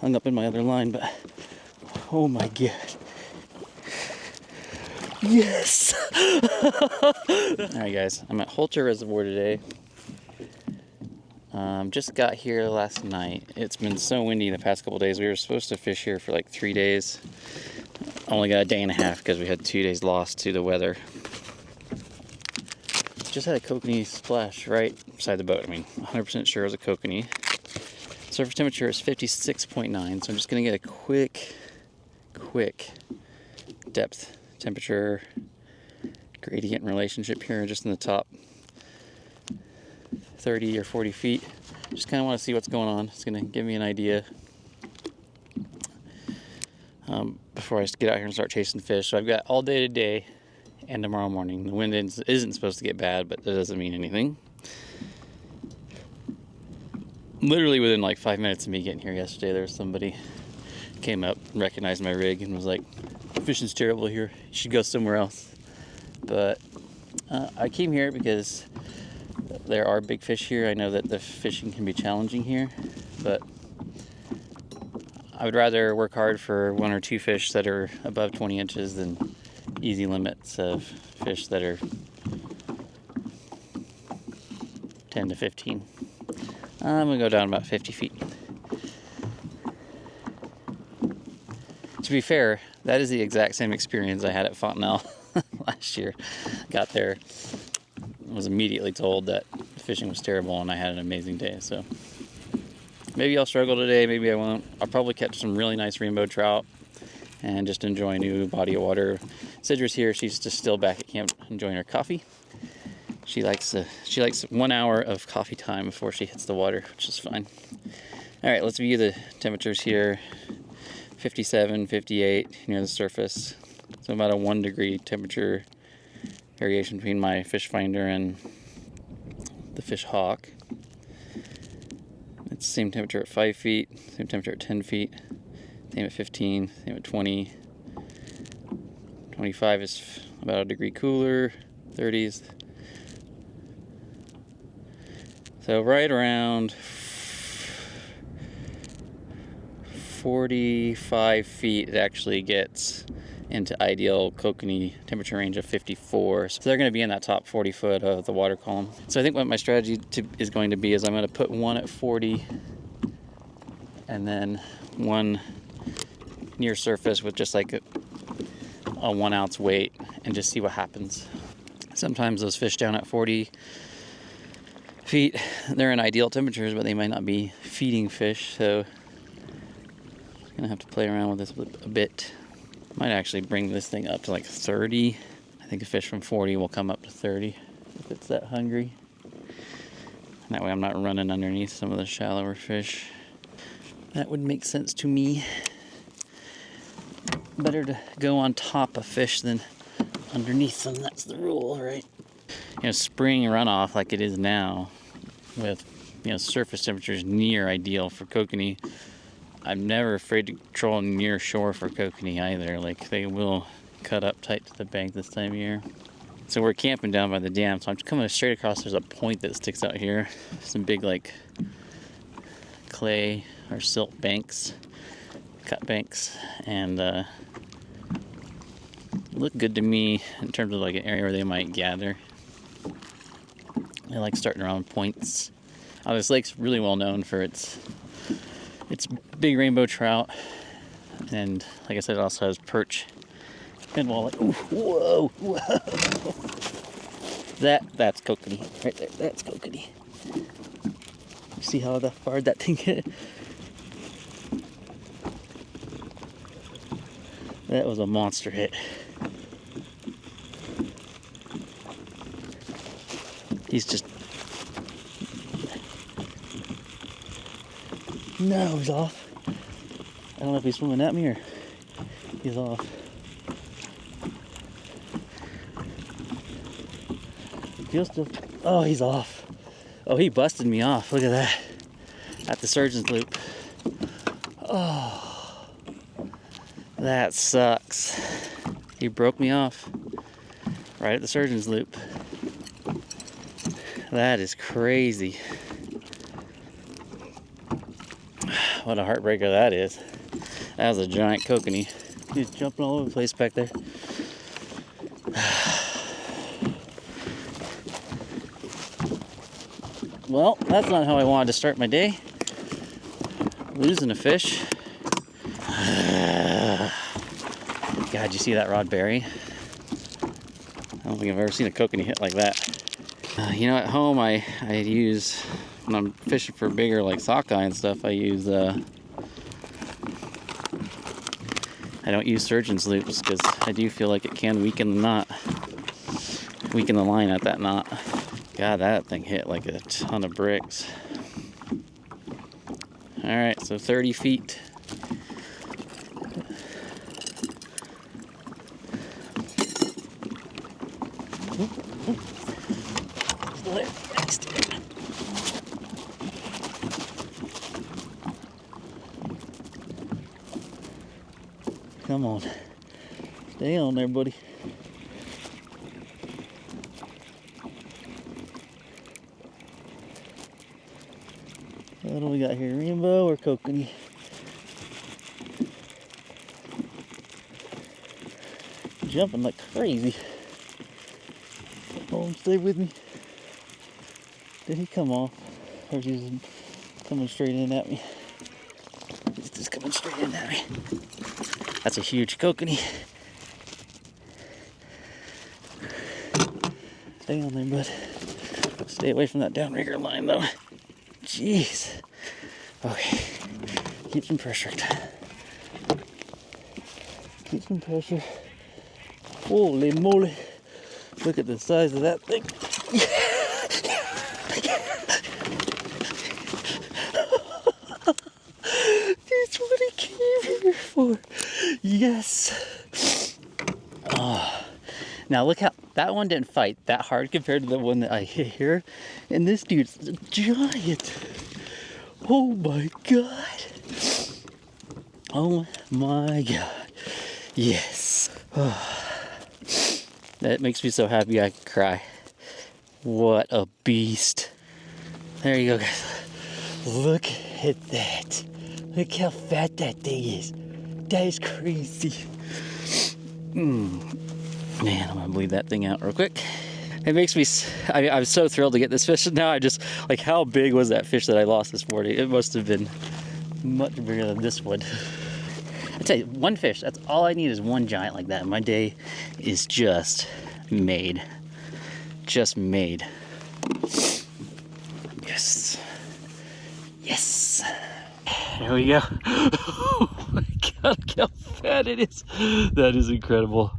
hung up in my other line, but oh my god. Yes! Alright guys, I'm at Holter Reservoir today. Just got here last night. It's been so windy the past couple days. We were supposed to fish here for like 3 days. Only got a day and a half because we had 2 days lost to the weather. Just had a kokanee splash right beside the boat. I mean, 100% sure it was a kokanee. Surface temperature is 56.9, so I'm just going to get a quick depth temperature gradient relationship here just in the top 30 or 40 feet. Just kind of want to see what's going on. It's going to give me an idea before I get out here and start chasing fish. So I've got all day today and tomorrow morning. The wind isn't supposed to get bad, but that doesn't mean anything. Literally within like 5 minutes of me getting here yesterday, there was somebody came up, recognized my rig, and was like, "Fishing's terrible here. You should go somewhere else." But I came here because there are big fish here. I know that the fishing can be challenging here, but I would rather work hard for 1 or 2 fish that are above 20 inches than easy limits of fish that are 10 to 15. I'm gonna go down about 50 feet. To be fair, that is the exact same experience I had at Fontenelle last year. Got there, was immediately told that fishing was terrible, and I had an amazing day. So maybe I'll struggle today, maybe I won't. I'll probably catch some really nice rainbow trout and just enjoy a new body of water. Sidra's here. She's just still back at camp enjoying her coffee. She likes 1 hour of coffee time before she hits the water, which is fine. All right, let's view the temperatures here. 57, 58 near the surface. So about a 1 degree temperature variation between my fish finder and the fish hawk. It's the same temperature at 5 feet, same temperature at 10 feet, same at 15, same at 20. 25 is about a degree cooler, 30s. So right around 45 feet, it actually gets into ideal kokanee temperature range of 54. So they're going to be in that top 40 foot of the water column. So I think what my strategy is going to be is I'm going to put one at 40 and then one near surface with just like a 1 ounce weight and just see what happens. Sometimes those fish down at 40 feet, they're in ideal temperatures, but they might not be feeding fish, so I'm gonna have to play around with this a bit. Might actually bring this thing up to like 30. I think a fish from 40 will come up to 30 if it's that hungry. And that way I'm not running underneath some of the shallower fish. That would make sense to me. Better to go on top of fish than underneath them. That's the rule, right? You know, spring runoff like it is now with, you know, surface temperatures near ideal for kokanee. I'm never afraid to troll near shore for kokanee either. Like, they will cut up tight to the bank this time of year. So we're camping down by the dam, so I'm just coming straight across. There's a point that sticks out here. Some big like clay or silt banks, cut banks, and look good to me in terms of like an area where they might gather. I like starting around points. This lake's really well known for its big rainbow trout, and like I said, it also has perch and walleye. Ooh, whoa! That's kokanee right there. That's kokanee. You see how far that thing hit? That was a monster hit. He's just... No, he's off. I don't know if he's swimming at me or he's off. Feels still... Oh, he's off. Oh, he busted me off. Look at that. At the surgeon's loop. Oh, that sucks. He broke me off right at the surgeon's loop. That is crazy. what a heartbreaker that is. That was a giant kokanee. He's jumping all over the place back there. Well, that's not how I wanted to start my day. Losing a fish. God, you see that rod bury? I don't think I've ever seen a kokanee hit like that. You know, at home I use, when I'm fishing for bigger like sockeye and stuff, I use, I don't use surgeon's loops because I do feel like it can weaken the knot. Weaken the line at that knot. God, that thing hit like a ton of bricks. Alright, so 30 feet. Come on. Stay on there, buddy. What do we got here? Rainbow or kokanee? Jumping like crazy. Hold him, stay with me. Did he come off? Or is he coming straight in at me? He's just coming straight in at me. That's a huge kokanee. Stay on there, bud. Stay away from that downrigger line, though. Jeez. Okay. Keep some pressure. Keep some pressure. Holy moly. Look at the size of that thing. That's what he came here for. Yes. Oh. Now look how that one didn't fight that hard compared to the one that I hit here. And this dude's a giant. Oh my God. Oh my God. Yes. Oh. That makes me so happy I could cry. What a beast. There you go, guys. Look at that. Look how fat that thing is. That is crazy. Man, I'm gonna bleed that thing out real quick. It makes me, I'm so thrilled to get this fish. Now I just, like, how big was that fish that I lost this morning? It must have been much bigger than this one. I tell you, one fish, that's all I need is one giant like that. My day is just made. Just made. Yes. Yes. There we go. Oh my God, look how fat it is. That is incredible.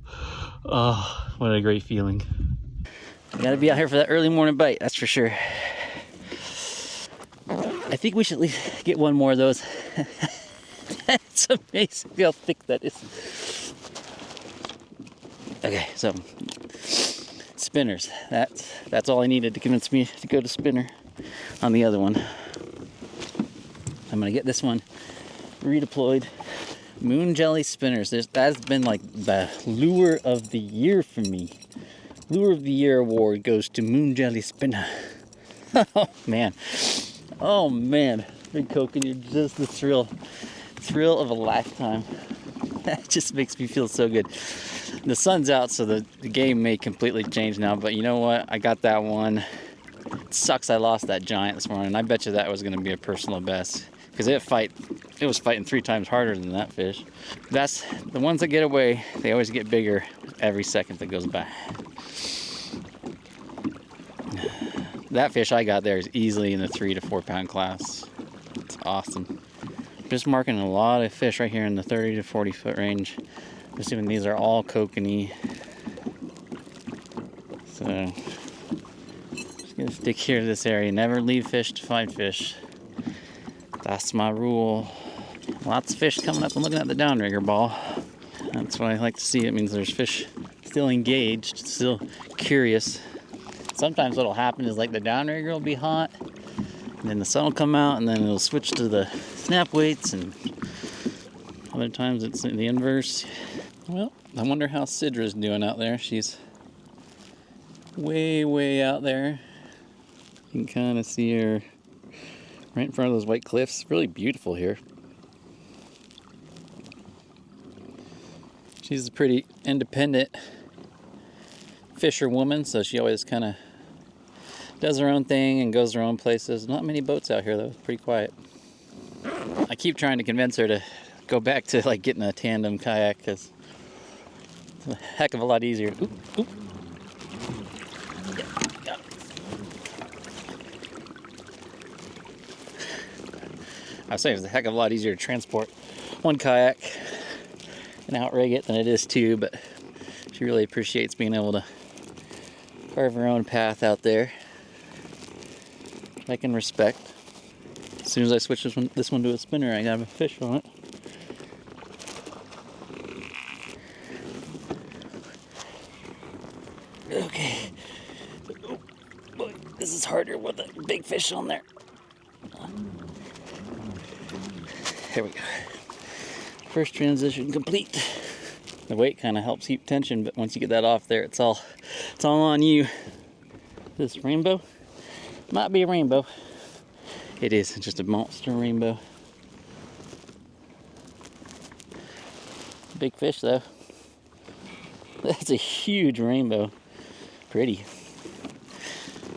Oh, what a great feeling. You gotta be out here for that early morning bite, that's for sure. I think we should at least get one more of those. It's amazing how thick that is. Okay, so spinners. That's all I needed to convince me to go to spinner on the other one. I'm gonna get this one redeployed. Moon jelly spinners. That's been like the lure of the year for me. Lure of the year award goes to Moon Jelly Spinner. Oh man. Oh man. Big Kokanee, you're just the thrill of a lifetime. That just makes me feel so good. The sun's out, so the game may completely change now, but you know what? I got that one. It sucks I lost that giant this morning. I bet you that was gonna be a personal best. Because it was fighting 3 times harder than that fish. That's the ones that get away, they always get bigger every second that goes by. That fish I got there is easily in the 3 to 4 pound class. It's awesome. Just marking a lot of fish right here in the 30 to 40 foot range. I'm assuming these are all kokanee. So, just gonna stick here to this area. Never leave fish to find fish. That's my rule. Lots of fish coming up and looking at the downrigger ball. That's what I like to see. It means there's fish still engaged, still curious. Sometimes what'll happen is like the downrigger will be hot, and then the sun will come out, and then it'll switch to the snap weights, and other times it's the inverse. Well, I wonder how Sidra's doing out there. She's way, way out there. You can kind of see her right in front of those white cliffs. Really beautiful here. She's a pretty independent fisherwoman, so she always kind of does her own thing and goes her own places. Not many boats out here though, it's pretty quiet. I keep trying to convince her to go back to like getting a tandem kayak because it's a heck of a lot easier. Oop, oop. Yep, got it. I was saying it's a heck of a lot easier to transport one kayak and outrigger it than it is two, but she really appreciates being able to carve her own path out there. I can respect. As soon as I switch this one to a spinner, I got a fish on it. Okay. Oh boy, this is harder with a big fish on there. There we go. First transition complete. The weight kind of helps keep tension, but once you get that off there, it's all on you. This rainbow might be a rainbow. It is just a monster rainbow. Big fish though. That's a huge rainbow. Pretty.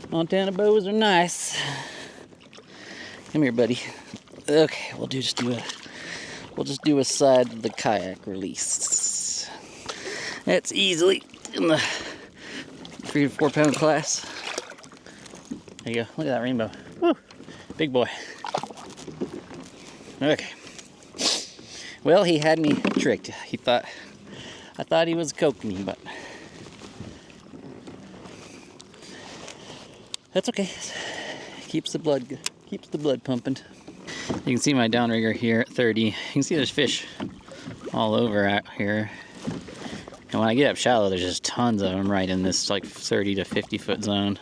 Montana bows are nice. Come here, buddy. Okay, we'll just do a side of the kayak release. That's easily in the 3 to 4 pound class. There you go. Look at that rainbow. Woo! Big boy. Okay. Well, he had me tricked. I thought he was kokanee, but that's okay. Keeps the blood pumping. You can see my downrigger here at 30. You can see there's fish all over out here. And when I get up shallow, there's just tons of them right in this like 30 to 50 foot zone.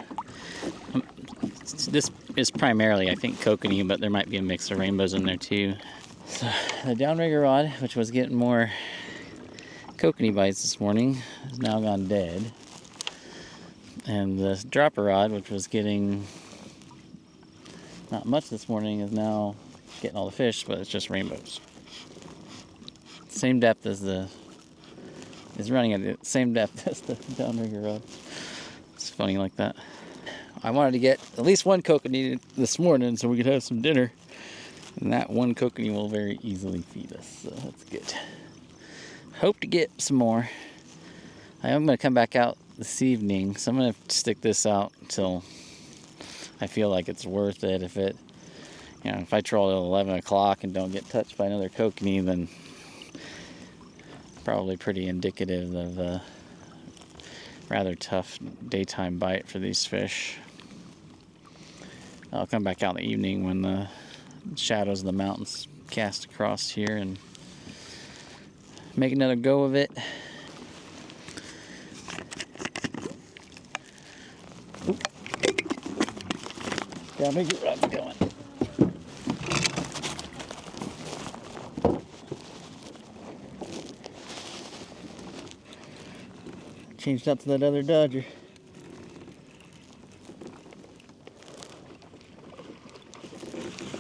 This is primarily, I think, kokanee, but there might be a mix of rainbows in there too. So the downrigger rod, which was getting more kokanee bites this morning, has now gone dead. And the dropper rod, which was getting not much this morning, is now getting all the fish, but it's just rainbows. Same depth as is running at the same depth as the downrigger rod. It's funny like that. I wanted to get at least one kokanee this morning so we could have some dinner, and that one kokanee will very easily feed us, so that's good. Hope to get some more. I am going to come back out this evening, so I'm going to stick this out until I feel like it's worth it. If I troll at 11 o'clock and don't get touched by another kokanee, then probably pretty indicative of a rather tough daytime bite for these fish. I'll come back out in the evening when the shadows of the mountains cast across here and make another go of it. Oop. Gotta make it right going. Changed out to that other Dodger.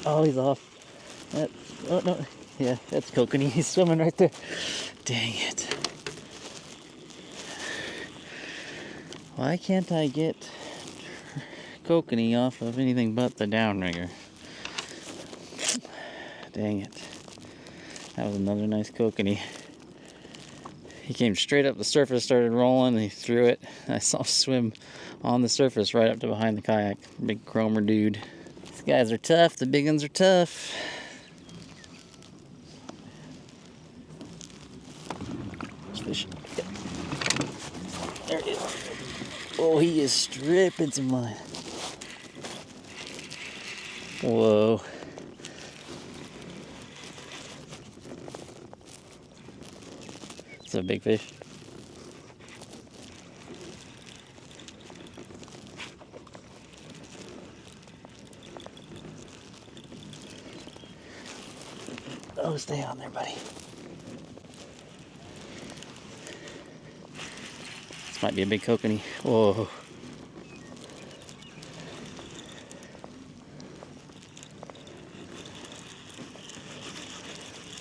Oh, he's off. Oh no, yeah, that's kokanee. He's swimming right there. Dang it. Why can't I get kokanee off of anything but the downrigger? Dang it. That was another nice kokanee. He came straight up the surface, started rolling, and he threw it. I saw him swim on the surface right up to behind the kayak. Big chromer dude. These guys are tough. The big ones are tough. Fish. Yep. There it is. Oh, he is stripping some line. Whoa. It's a big fish. Oh, stay on there, buddy. This might be a big kokanee. Whoa.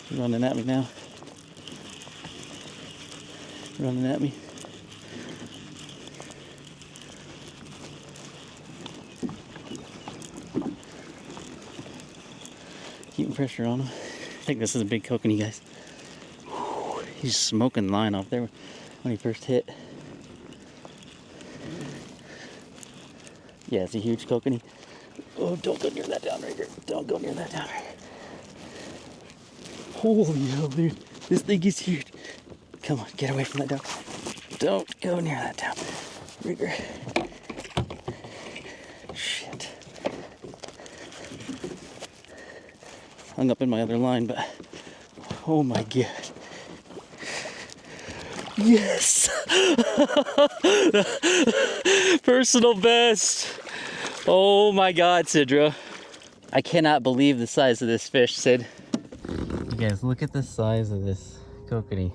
She's running at me now. running at me. Keeping pressure on him. I think this is a big kokanee, guys. Whew, he's smoking line off there when he first hit. Yeah, it's a huge kokanee. Oh, don't go near that downrigger. Don't go near that downrigger. Holy hell, dude. This thing is huge. Come on, get away from that down. Don't go near that downrigger. Shit. Hung up in my other line, but oh my god. Yes! Personal best. Oh my god, Sidra. I cannot believe the size of this fish, Sid. You guys, look at the size of this kokanee.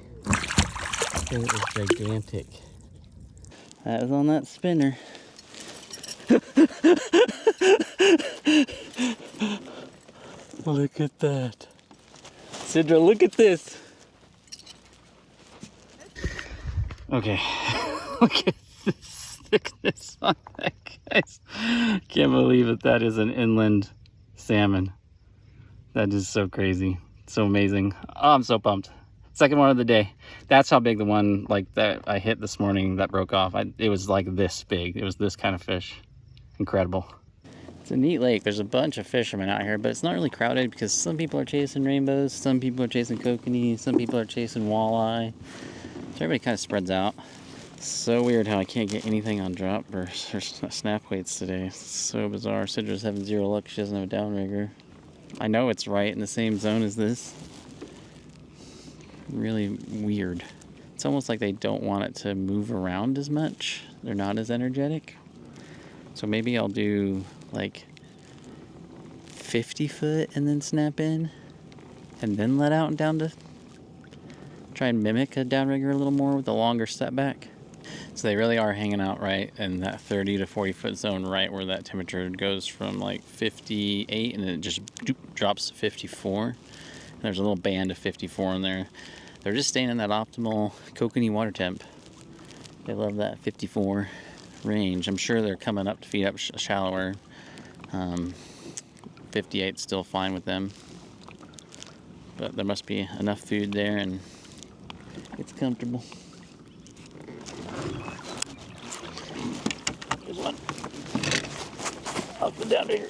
It is gigantic. That was on that spinner. Look at that. Sidra, look at this. Okay. Look at this thickness on that, guys. Can't believe it. That is an inland salmon. That is so crazy. So amazing. Oh, I'm so pumped. Second one of the day. That's how big the one like that I hit this morning that broke off. It was like this big. It was this kind of fish. Incredible. It's a neat lake. There's a bunch of fishermen out here, but it's not really crowded because some people are chasing rainbows, some people are chasing kokanee, some people are chasing walleye. So everybody kind of spreads out. So weird how I can't get anything on drop or snap weights today. It's so bizarre. Sidra's having zero luck. She doesn't have a downrigger. I know it's right in the same zone as this. Really weird. It's almost like they don't want it to move around as much. They're not as energetic. So maybe I'll do like 50 foot and then snap in and then let out and down to try and mimic a downrigger a little more with a longer step back. So they really are hanging out right in that 30 to 40 foot zone, right where that temperature goes from like 58 and then it just drops to 54. And there's a little band of 54 in there. They're just staying in that optimal kokanee water temp. They love that 54 range. I'm sure they're coming up to feed up shallower. 58's still fine with them. But there must be enough food there and it's comfortable. There's one. I'll go down here.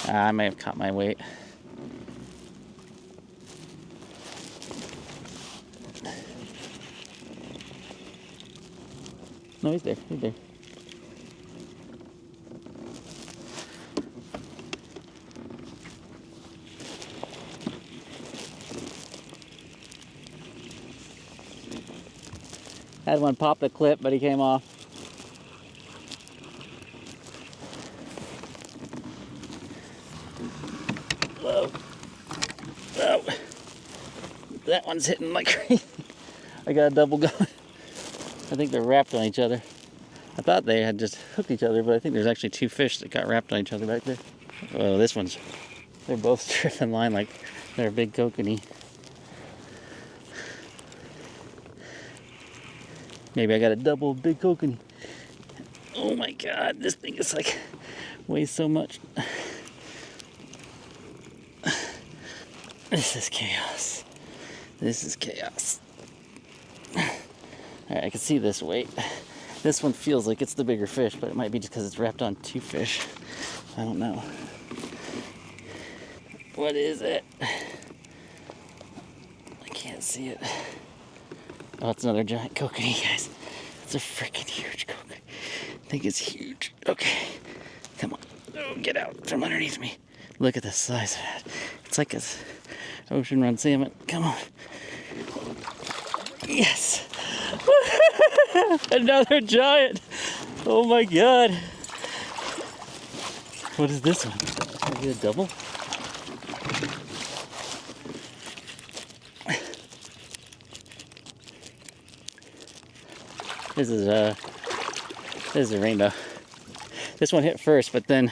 I may have caught my weight. No, he's there. He's there. Had one pop the clip, but he came off. Whoa. Whoa. That one's hitting like crazy. I got a double going. I think they're wrapped on each other. I thought they had just hooked each other, but I think there's actually two fish that got wrapped on each other back there. Oh, this one's, they're both stripping line like they're a big kokanee. Maybe I got a double big kokanee. Oh my god, this thing is like, weighs so much. This is chaos. This is chaos. Alright, I can see this weight. This one feels like it's the bigger fish, but it might be just because it's wrapped on two fish. I don't know. What is it? I can't see it. Oh, it's another giant kokanee, guys. It's a freaking huge kokanee. I think it's huge. Okay. Come on. Oh, get out from underneath me. Look at the size of that. It's like a ocean run salmon. Come on. Yes. Another giant. Oh my god. What is this one? Is it a double? This is a rainbow. This one hit first, but then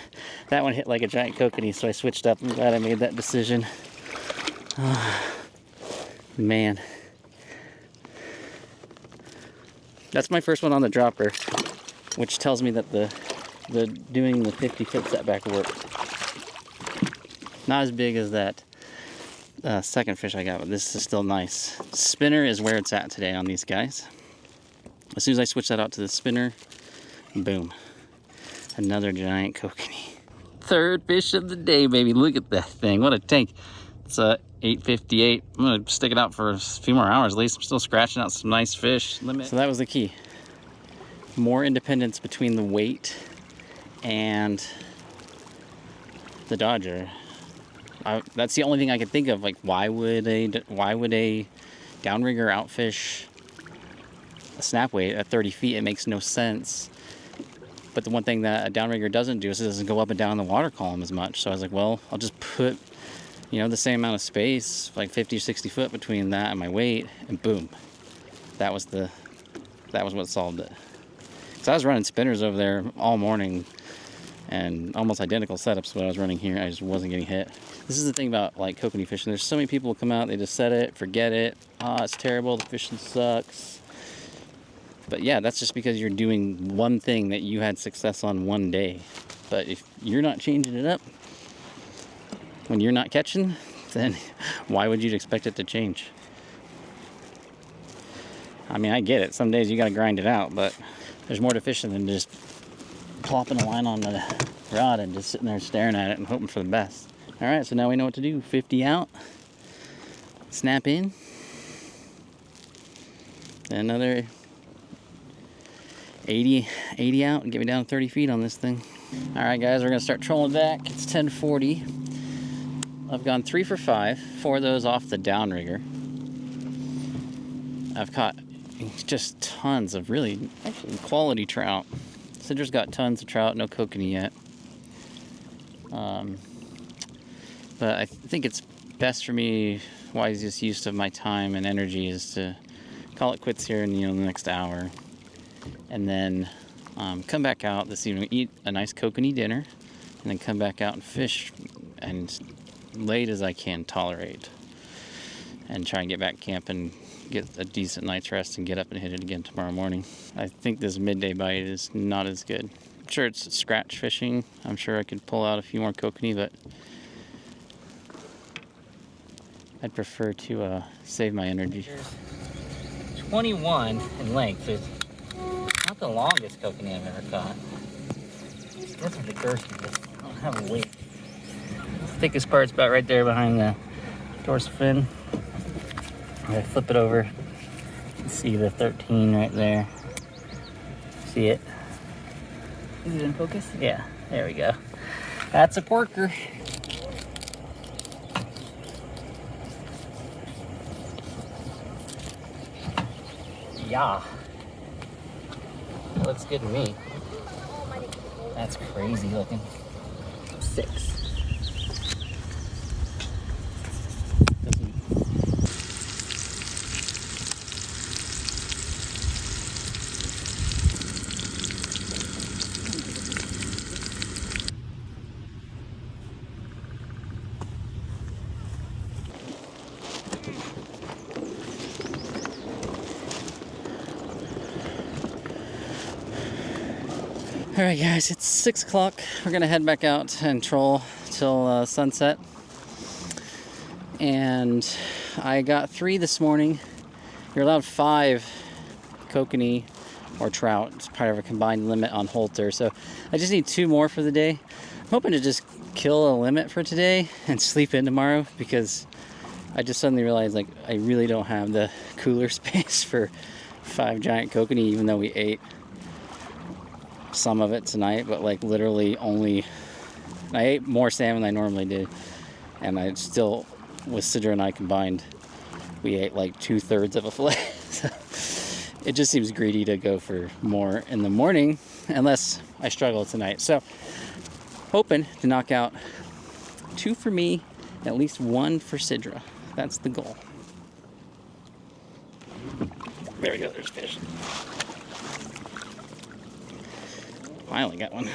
that one hit like a giant kokanee, so I switched up. I'm glad I made that decision. Oh, man. That's my first one on the dropper, which tells me that the doing the 50-foot setback worked. Not as big as that second fish I got, but this is still nice. Spinner is where it's at today on these guys. As soon as I switch that out to the spinner, boom. Another giant kokanee. Third fish of the day, baby. Look at that thing. What a tank. It's 8:58. I'm gonna stick it out for a few more hours at least. I'm still scratching out some nice fish. So that was the key. More independence between the weight and the Dodger. That's the only thing I could think of. Like, why would a downrigger outfish a snap weight at 30 feet? It makes no sense. But the one thing that a downrigger doesn't do is it doesn't go up and down the water column as much. So I was like, well, I'll just put, you know, the same amount of space, like 50 or 60 foot between that and my weight, and boom. That was what solved it. So I was running spinners over there all morning and almost identical setups to what I was running here. I just wasn't getting hit. This is the thing about like kokanee fishing. There's so many people who come out, they just set it, forget it. Oh, it's terrible, the fishing sucks. But yeah, that's just because you're doing one thing that you had success on one day. But if you're not changing it up when you're not catching, then why would you expect it to change? I mean, I get it. Some days you gotta grind it out, but there's more to fishing than just plopping a line on the rod and just sitting there staring at it and hoping for the best. All right, so now we know what to do. 50 out, snap in, another 80 out, and get me down to 30 feet on this thing. All right, guys, we're gonna start trolling back. It's 10:40. I've gone 3 for 5, 4 of those off the downrigger. I've caught just tons of really actually quality trout. Sidra's got tons of trout, no kokanee yet. But I think it's best for me, wisest use of my time and energy, is to call it quits here in the next hour, and then come back out this evening, eat a nice kokanee dinner, and then come back out and fish and late as I can tolerate, and try and get back camp and get a decent night's rest and get up and hit it again tomorrow morning. I think this midday bite is not as good. I'm sure it's scratch fishing. I'm sure I could pull out a few more kokanee, but I'd prefer to save my energy. 21 in length. It's not the longest kokanee I've ever caught. It's definitely girthy, but I don't have a weight. The thickest part's about right there behind the dorsal fin. I flip it over. You see the 13 right there. See it? Is it in focus? Yeah, there we go. That's a porker. Yeah. That looks good to me. That's crazy looking. 6. All right, guys, it's 6 o'clock. We're gonna head back out and troll till sunset. And I got 3 this morning. You're allowed 5 kokanee or trout. It's part of a combined limit on Holter. So I just need 2 more for the day. I'm hoping to just kill a limit for today and sleep in tomorrow, because I just suddenly realized like I really don't have the cooler space for 5 giant kokanee, even though we ate some of it tonight, but like literally only, I ate more salmon than I normally did, and I still, with Sidra and I combined, we ate like 2/3 of a fillet. So it just seems greedy to go for more in the morning unless I struggle tonight. So hoping to knock out 2 for me, at least 1 for Sidra. That's the goal. There we go, there's fish. Finally got one.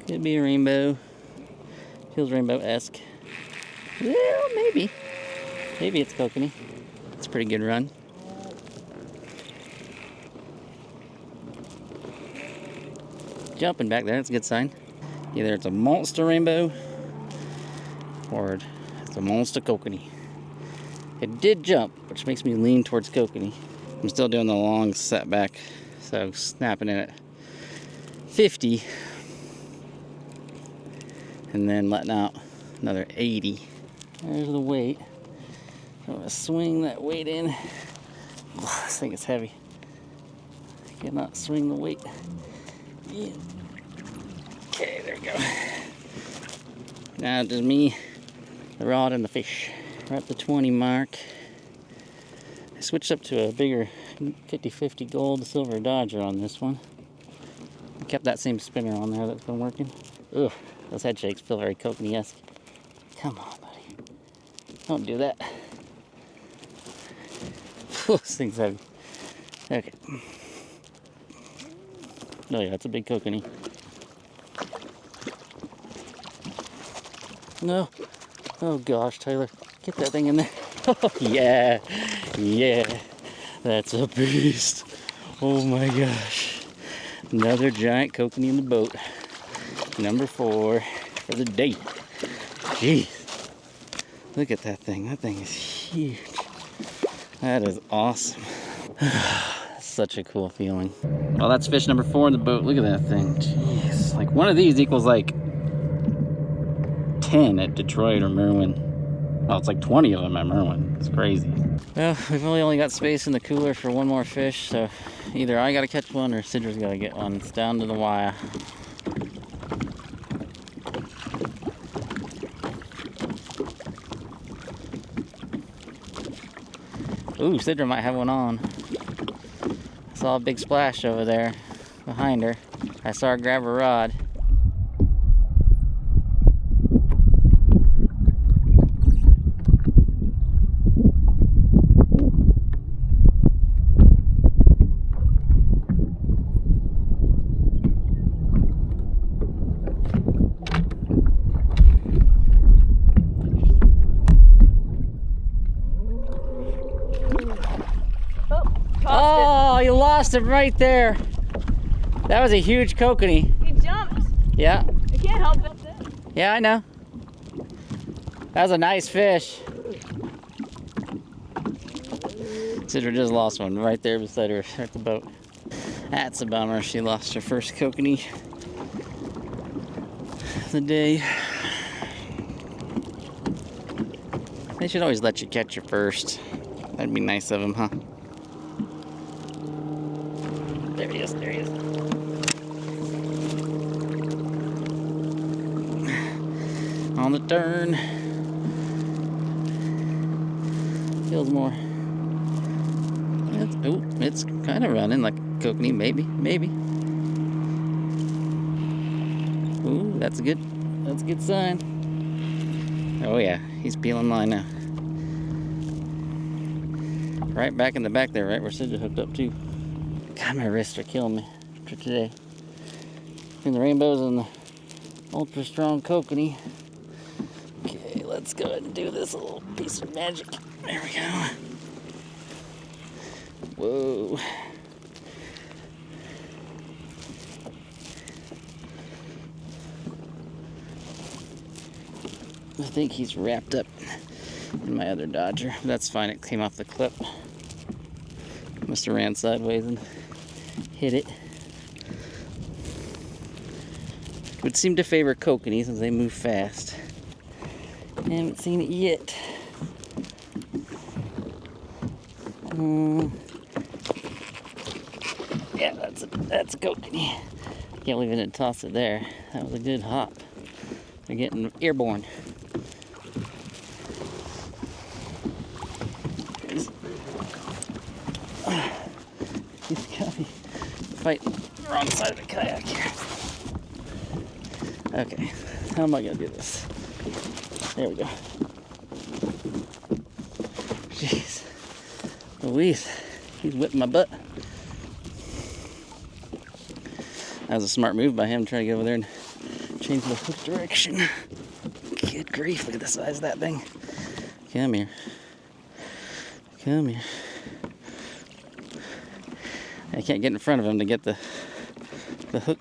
Could be a rainbow. Feels rainbow-esque. Well, maybe. Maybe it's kokanee. It's a pretty good run. Jumping back there, that's a good sign. Either it's a monster rainbow or it's a monster kokanee. It did jump, which makes me lean towards kokanee. I'm still doing the long setback, so snapping in at 50 and then letting out another 80. There's the weight. I'm gonna swing that weight in. Oh, this thing is heavy. I cannot swing the weight. Yeah. Okay, there we go. Now just me, the rod, and the fish. We're at the 20 mark. I switched up to a bigger 50-50 gold silver Dodger on this one. I kept that same spinner on there that's been working. Ugh, those head shakes feel very kokanee-esque. Come on, buddy. Don't do that. This thing's heavy. Okay. Oh yeah, it's a big kokanee. No. Oh gosh, Tyler. Get that thing in there. Oh yeah. Yeah. That's a beast. Oh my gosh. Another giant kokanee in the boat. Number 4 for the day. Jeez. Look at that thing. That thing is huge. That is awesome. Such a cool feeling. Well, that's fish number 4 in the boat. Look at that thing. Jeez. Like one of these equals like 10 at Detroit or Merwin. Well, it's like 20 of them at Merwin. It's crazy. Well, we've only got space in the cooler for one more fish, so either I gotta catch one or Sidra's gotta get one. It's down to the wire. Ooh, Sidra might have one on. I saw a big splash over there behind her. I saw her grab a rod. Oh, you lost him right there. That was a huge kokanee. He jumped. Yeah. I can't help it. Yeah, I know. That was a nice fish. Sidra just lost one right there beside her at the boat. That's a bummer. She lost her first kokanee of the day. They should always let you catch your first. That'd be nice of them, huh? There he is, there he is. On the turn. Feels more. It's kind of running like kokanee, maybe. Ooh, that's a good sign. Oh yeah, he's peeling line now. Right back in the back there, right where Sidra hooked up too. God, my wrists are killing me for today. Between the rainbows and the ultra strong kokanee. Okay, let's go ahead and do this little piece of magic. There we go. Whoa. I think he's wrapped up in my other Dodger. That's fine, it came off the clip. Must have ran sideways and hit it. Would seem to favor kokanee since they move fast. I haven't seen it yet. Yeah, that's a kokanee. Can't believe I didn't toss it there. That was a good hop. They're getting airborne. He's got me fighting the wrong side of the kayak here. Okay, how am I gonna do this? There we go. Jeez, Louise, he's whipping my butt. That was a smart move by him trying to get over there and change the hook direction. Good grief, look at the size of that thing. Come here. Come here. I can't get in front of him to get the hook.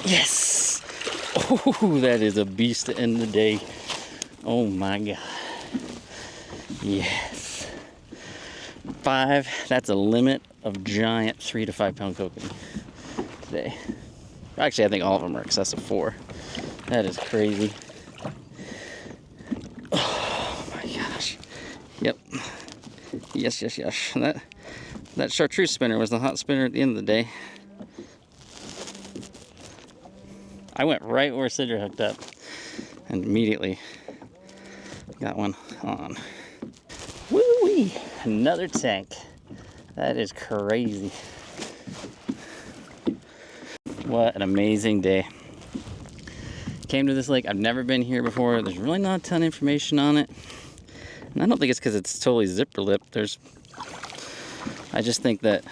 Yes! Oh, that is a beast to end the day. Oh my God. Yes. 5, that's a limit of giant 3 to 5 pound kokanee today. Actually, I think all of them are excessive 4. That is crazy. Oh my gosh. Yep. Yes, yes, yes. That chartreuse spinner was the hot spinner at the end of the day. I went right where Sidra hooked up and immediately got one on. Woo-wee! Another tank. That is crazy. What an amazing day. Came to this lake. I've never been here before. There's really not a ton of information on it. And I don't think it's because it's totally zipper lip. I just think that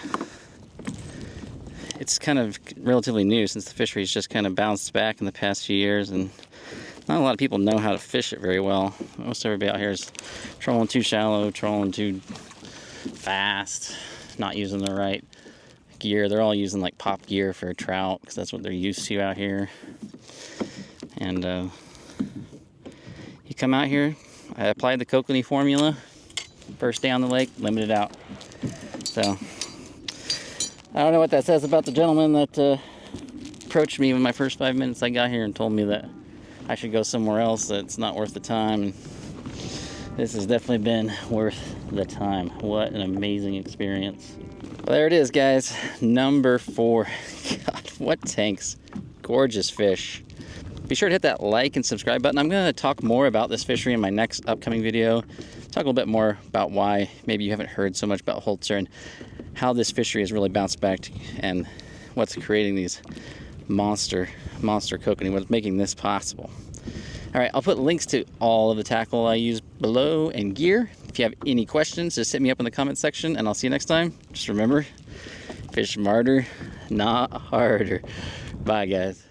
it's kind of relatively new since the fishery's just kind of bounced back in the past few years, and not a lot of people know how to fish it very well. Most everybody out here is trolling too shallow, trolling too fast, not using the right gear. They're all using like pop gear for trout because that's what they're used to out here. And you come out here, I applied the kokanee formula first day on the lake, limited out. So I don't know what that says about the gentleman that approached me in my first 5 minutes I got here and told me that I should go somewhere else, that it's not worth the time. This has definitely been worth the time. What an amazing experience. Well, there it is, guys. Number 4. God, what tanks. Gorgeous fish. Be sure to hit that like and subscribe button. I'm going to talk more about this fishery in my next upcoming video. Talk a little bit more about why maybe you haven't heard so much about Holter and how this fishery has really bounced back and what's creating these monster kokanee, what's making this possible. All right, I'll put links to all of the tackle I use below and gear. If you have any questions, just hit me up in the comment section, and I'll see you next time. Just remember, fish smarter, not harder. Bye, guys.